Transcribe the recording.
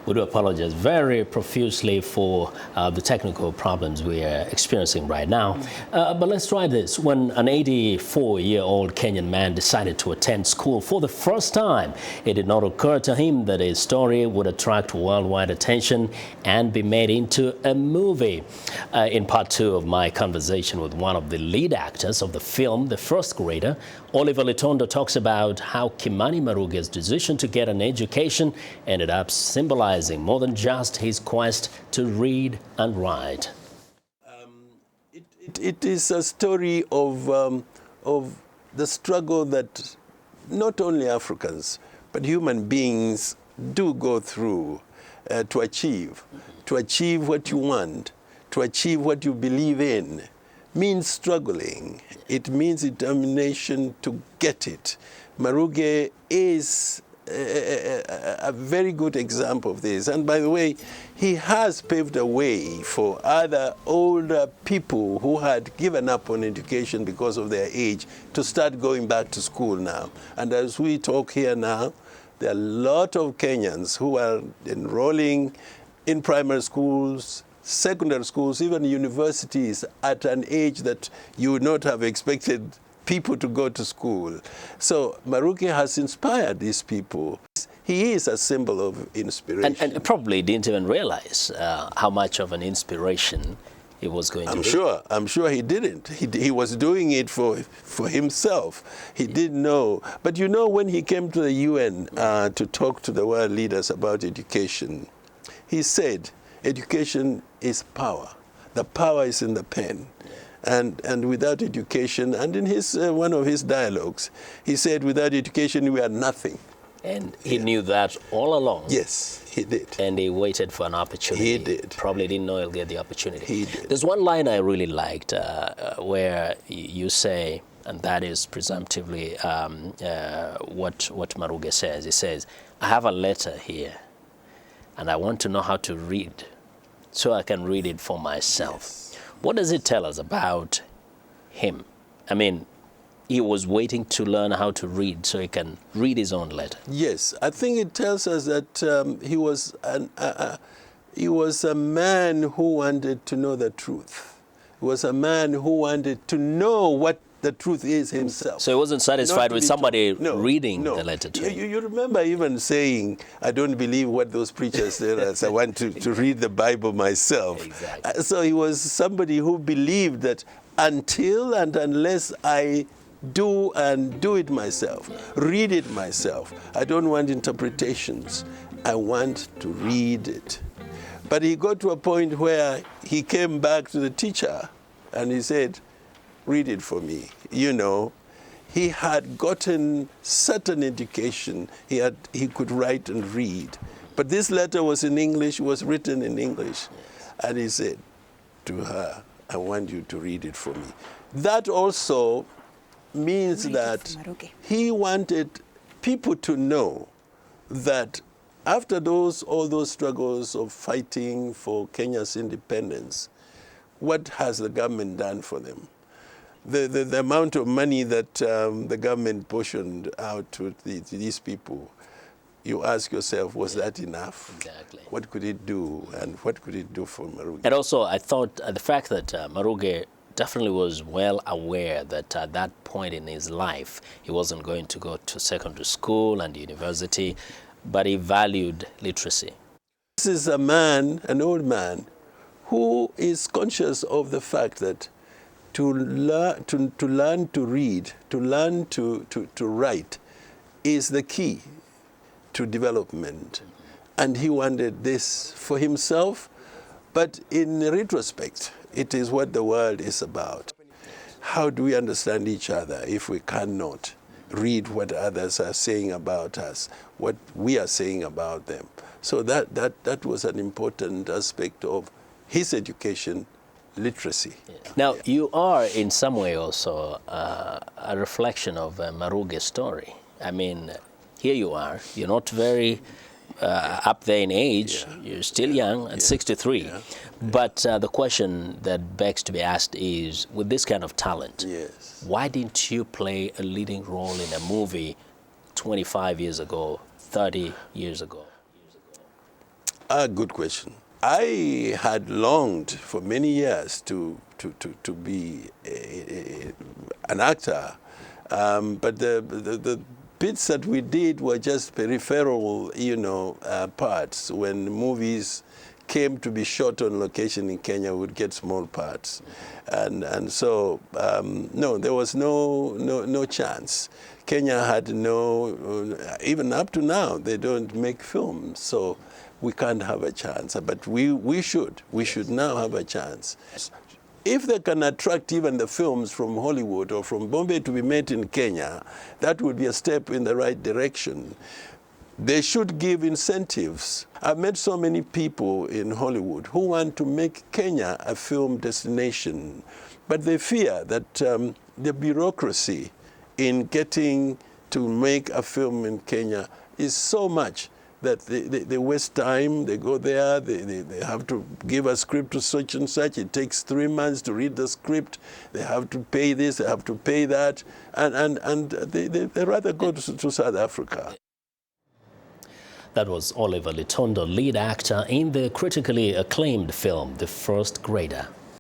We do apologize very profusely for the technical problems we are experiencing right now. But let's try this. When an 84-year-old Kenyan man decided to attend school for the first time, it did not occur to him that his story would attract worldwide attention and be made into a movie. In part 2 of my conversation with one of the lead actors of the film, The First Grader, Oliver Litondo talks about how Kimani Maruge's decision to get an education ended up symbolizing more than just his quest to read and write. It is a story of the struggle that not only Africans, but human beings do go through to achieve what you want, to achieve what you believe in. Means struggling. It means determination to get it. Maruge is a very good example of this. And by the way, he has paved a way for other older people who had given up on education because of their age to start going back to school now. And as we talk here now, there are a lot of Kenyans who are enrolling in primary schools, secondary schools, even universities at an age that you would not have expected people to go to school. So Maruge has inspired these people. He is a symbol of inspiration. And probably didn't even realize how much of an inspiration he was going to be. I'm sure he didn't. He was doing it for himself. He didn't know. But you know, when he came to the UN to talk to the world leaders about education, he said, education is power. The power is in the pen. And without education, and in his one of his dialogues, he said, without education, we are nothing. And he knew that all along. Yes, he did. And he waited for an opportunity. He did. Probably didn't know he'll get the opportunity. He did. There's one line I really liked where you say, and that is presumptively what Maruge says. He says, I have a letter here, and I want to know how to read so I can read it for myself. Yes. What does it tell us about him? I mean, he was waiting to learn how to read so he can read his own letter. Yes, I think it tells us that he was a man who wanted to know the truth. He was a man who wanted to know what the truth is himself. So he wasn't satisfied with somebody reading the letter to him. You remember even saying, I don't believe what those preachers tell us. I want to read the Bible myself. Exactly. So he was somebody who believed that until and unless I do it myself, read it myself, I don't want interpretations. I want to read it. But he got to a point where he came back to the teacher and he said, read it for me. You know, he had gotten certain education. He could write and read. But this letter was in English, was written in English. And he said to her, I want you to read it for me. That also means that he wanted people to know that after all those struggles of fighting for Kenya's independence, what has the government done for them? The amount of money that the government portioned out to these people, you ask yourself, was that enough? Exactly. What could it do, and what could it do for Maruge? And also, I thought the fact that Maruge definitely was well aware that at that point in his life, he wasn't going to go to secondary school and university, but he valued literacy. This is a man, an old man, who is conscious of the fact that to learn to read, to learn to write is the key to development. And he wanted this for himself, but in retrospect, it is what the world is about. How do we understand each other if we cannot read what others are saying about us, what we are saying about them? So that was an important aspect of his education, literacy. Yeah. Now, you are in some way also a reflection of Maruge's story. I mean, here you are, you're not very up there in age, you're still young at 63. But the question that begs to be asked is, with this kind of talent, why didn't you play a leading role in a movie 25 years ago, 30 years ago? Good question. I had longed for many years to be an actor, but the bits that we did were just peripheral, parts. When movies came to be shot on location in Kenya, we would get small parts, and so no, there was no chance. Kenya had no, even up to now, they don't make films, so we can't have a chance. But we should now have a chance. If they can attract even the films from Hollywood or from Bombay to be made in Kenya, that would be a step in the right direction. They should give incentives. I've met so many people in Hollywood who want to make Kenya a film destination, but they fear that the bureaucracy in getting to make a film in Kenya is so much that they waste time. They go there, they have to give a script to such and such. It takes 3 months to read the script. They have to pay this, they have to pay that, and they rather go to South Africa. That was Oliver Litondo, lead actor in the critically acclaimed film, The First Grader.